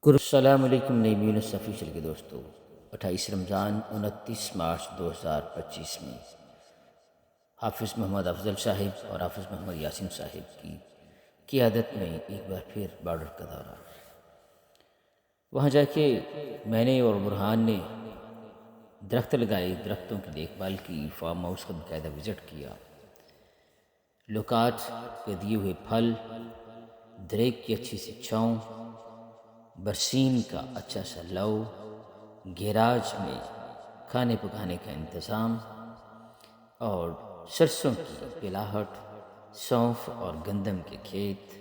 السلام علیکم نعیمین الصفیشل کے دوستو، 28 رمضان 29 مارچ 2025 میں حافظ محمد افضل صاحب اور حافظ محمد یاسین صاحب کی قیادت میں ایک بار پھر بارڈر کا دورہ۔ وہاں جا کے میں نے اور برہان نے درخت لگائے، درختوں کی دیکھ بھال کی، فارم ہاؤس کا باقاعدہ وزٹ کیا، لوکات کے دیے ہوئے پھل، دریک کی اچھی سی چھاؤں، برسین کا اچھا سا لو، گیراج میں کھانے پکانے کا انتظام اور سرسوں کی پلاہٹ، سونف اور گندم کے کھیت،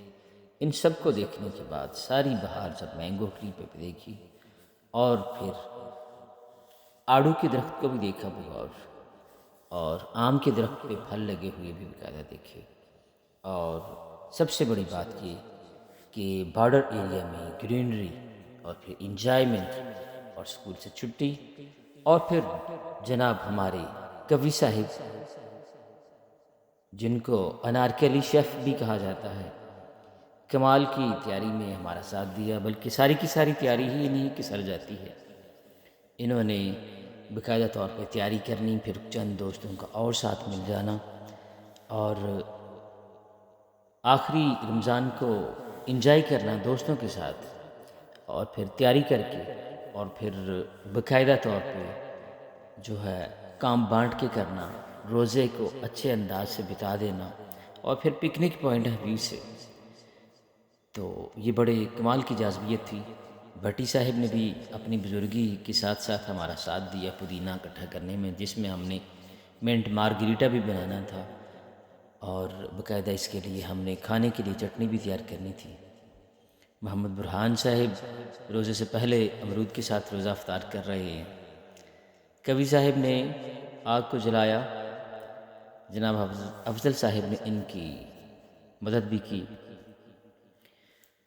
ان سب کو دیکھنے کے بعد ساری بہار جب مینگو ٹری پہ بھی دیکھی اور پھر آڑو کے درخت کو بھی دیکھا بغور، اور آم کے درخت پہ پھل لگے ہوئے بھی باقاعدہ دیکھے، اور سب سے بڑی بات یہ کہ بارڈر ایریا میں گرینری اور پھر انجوائمنٹ، اور اسکول سے چھٹی، اور پھر جناب ہمارے کوی صاحب جن کو انارکلی شیف بھی کہا جاتا ہے، کمال کی تیاری میں ہمارا ساتھ دیا، بلکہ ساری کی ساری تیاری ہی انہیں کی سر جاتی ہے۔ انہوں نے باقاعدہ طور پہ تیاری کرنی، پھر چند دوستوں کا اور ساتھ مل جانا، اور آخری رمضان کو انجوائے کرنا دوستوں کے ساتھ، اور پھر تیاری کر کے، اور پھر باقاعدہ طور پہ جو ہے کام بانٹ کے کرنا، روزے کو اچھے انداز سے بتا دینا، اور پھر پکنک پوائنٹ آف ویو سے تو یہ بڑے کمال کی جاذبیت تھی۔ بھٹی صاحب نے بھی اپنی بزرگی کے ساتھ ساتھ ہمارا ساتھ دیا پودینہ اکٹھا کرنے میں، جس میں ہم نے منٹ مارگریٹا بھی بنانا تھا، اور باقاعدہ اس کے لیے ہم نے کھانے کے لیے چٹنی بھی تیار کرنی تھی۔ محمد برہان صاحب روزے سے پہلے امرود کے ساتھ روزہ افطار کر رہے ہیں۔ کوی صاحب نے آگ کو جلایا، جناب افضل صاحب نے ان کی مدد بھی کی،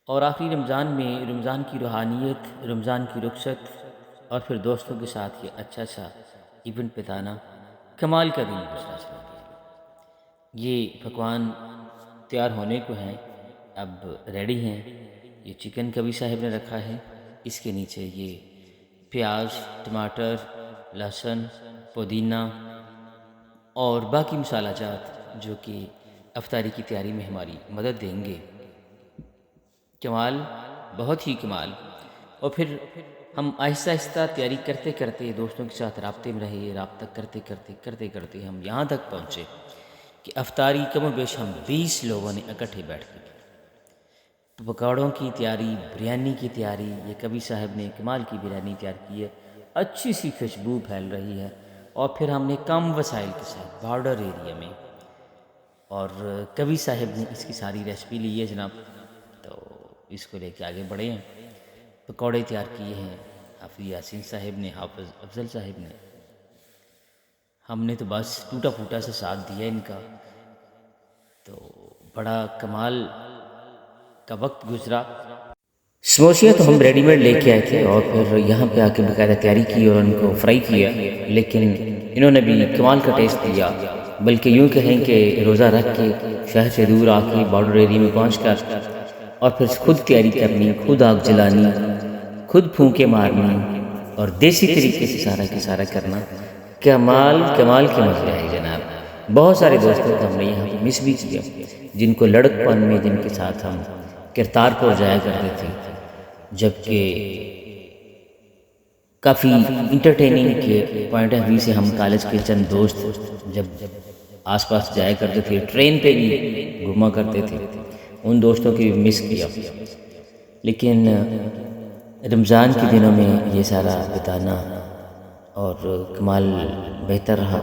اور آخری رمضان میں رمضان کی روحانیت، رمضان کی رخصت، اور پھر دوستوں کے ساتھ یہ اچھا سا ایونٹ بتانا، کمال کا دن گزرا چلا گیا۔ یہ پکوان تیار ہونے کو ہیں، اب ریڈی ہیں۔ یہ چکن کوی صاحب نے رکھا ہے، اس کے نیچے یہ پیاز، ٹماٹر، لہسن، پودینہ اور باقی مسالہ جات جو کہ افطاری کی تیاری میں ہماری مدد دیں گے۔ کمال، بہت ہی کمال۔ اور پھر ہم آہستہ آہستہ تیاری کرتے کرتے دوستوں کے ساتھ رابطے میں رہے، رابطہ کرتے کرتے ہم یہاں تک پہنچے کہ افطاری کم و بیش ہم 20 لوگوں نے اکٹھے بیٹھ کے کی۔ پکوڑوں کی تیاری، بریانی کی تیاری، یہ کوی صاحب نے کمال کی بریانی تیار کی ہے، اچھی سی خوشبو پھیل رہی ہے، اور پھر ہم نے کم وسائل کے ساتھ بارڈر ایریا میں، اور کوی صاحب نے اس کی ساری ریسپی لی ہے جناب، تو اس کو لے کے آگے بڑھے ہیں۔ پکوڑے تیار کیے ہیں حافظ یاسین صاحب نے، حافظ افضل صاحب نے، ہم نے تو بس ٹوٹا پھوٹا سے ساتھ دیا ان کا، تو بڑا کمال کا وقت گزرا۔ سموسیاں تو ہم ریڈی میڈ لے کے آئے تھے، اور پھر یہاں پہ آ کے باقاعدہ تیاری کی اور ان کو فرائی کیا، لیکن انہوں نے بھی کمال کا ٹیسٹ دیا، بلکہ یوں کہیں کہ روزہ رکھ کے شہر سے دور آ کے بارڈر ایریا میں پہنچ کر اور پھر خود تیاری کرنی، خود آگ جلانی، خود پھونکے مارنی، اور دیسی طریقے سے سارا کی سارا کرنا، کمال کے مزے آئے جناب۔ بہت سارے دوستوں کو ہم نے یہاں پہ مس بھی کیا، جن کو لڑک پن میں جن کے ساتھ ہم کرتارپور جایا کرتے تھے، جبکہ کافی انٹرٹیننگ کے پوائنٹ آف ویو سے ہم کالج کے چند دوست جب آس پاس جایا کرتے تھے، ٹرین پہ بھی گھوما کرتے تھے، ان دوستوں کی بھی مس کیا۔ لیکن رمضان کے دنوں میں یہ سارا بتانا اور کمال بہتر رہا،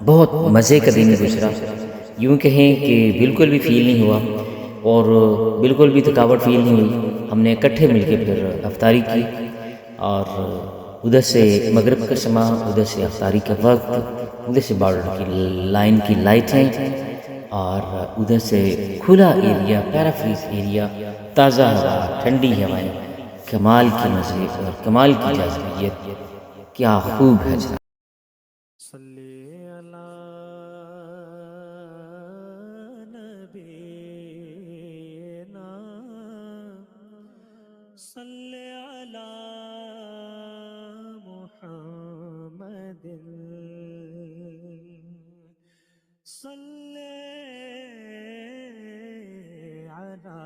بہت مزے کا دن گزرا، یوں کہیں کہ بالکل بھی فیل نہیں ہوا، اور بالکل بھی تھکاوٹ فیل نہیں ہوئی۔ ہم نے اکٹھے مل کے پھر افطاری کی، اور ادھر سے مغرب کا سما، ادھر سے افطاری کا وقت، ادھر سے بارڈر کی لائن کی لائٹیں، اور ادھر سے کھلا ایریا، پیرافریز ایریا، تازہ ہوا، ٹھنڈی ہوائیں، کمال کے مزے اور کمال کی جاذبیت، کیا خوب ہے جناب۔ صلی علی نبینا صلی على محمد صل على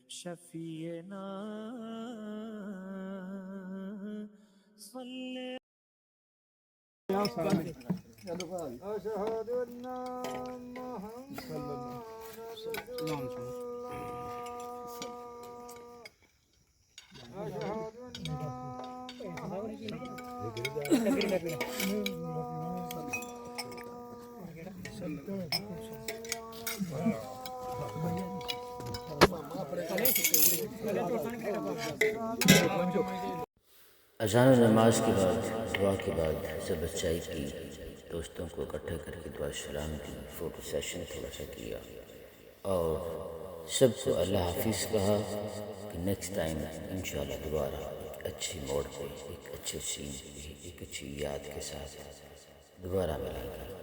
شفينا صل أشهد أن محمدا رسول الله أشهد اذان و نماز کے بعد دعا کے بعد سب بچائی کی، دوستوں کو اکٹھا کر کے دعا سلام کی، فوٹو سیشن تھوڑا سا کیا اور سب کو اللہ حافظ کہا کہ نیکسٹ ٹائم انشاءاللہ دوبارہ ایک اچھی موڑ پہ، ایک اچھے سین پہ، ایک اچھی یاد کے ساتھ دوبارہ ملیں گے۔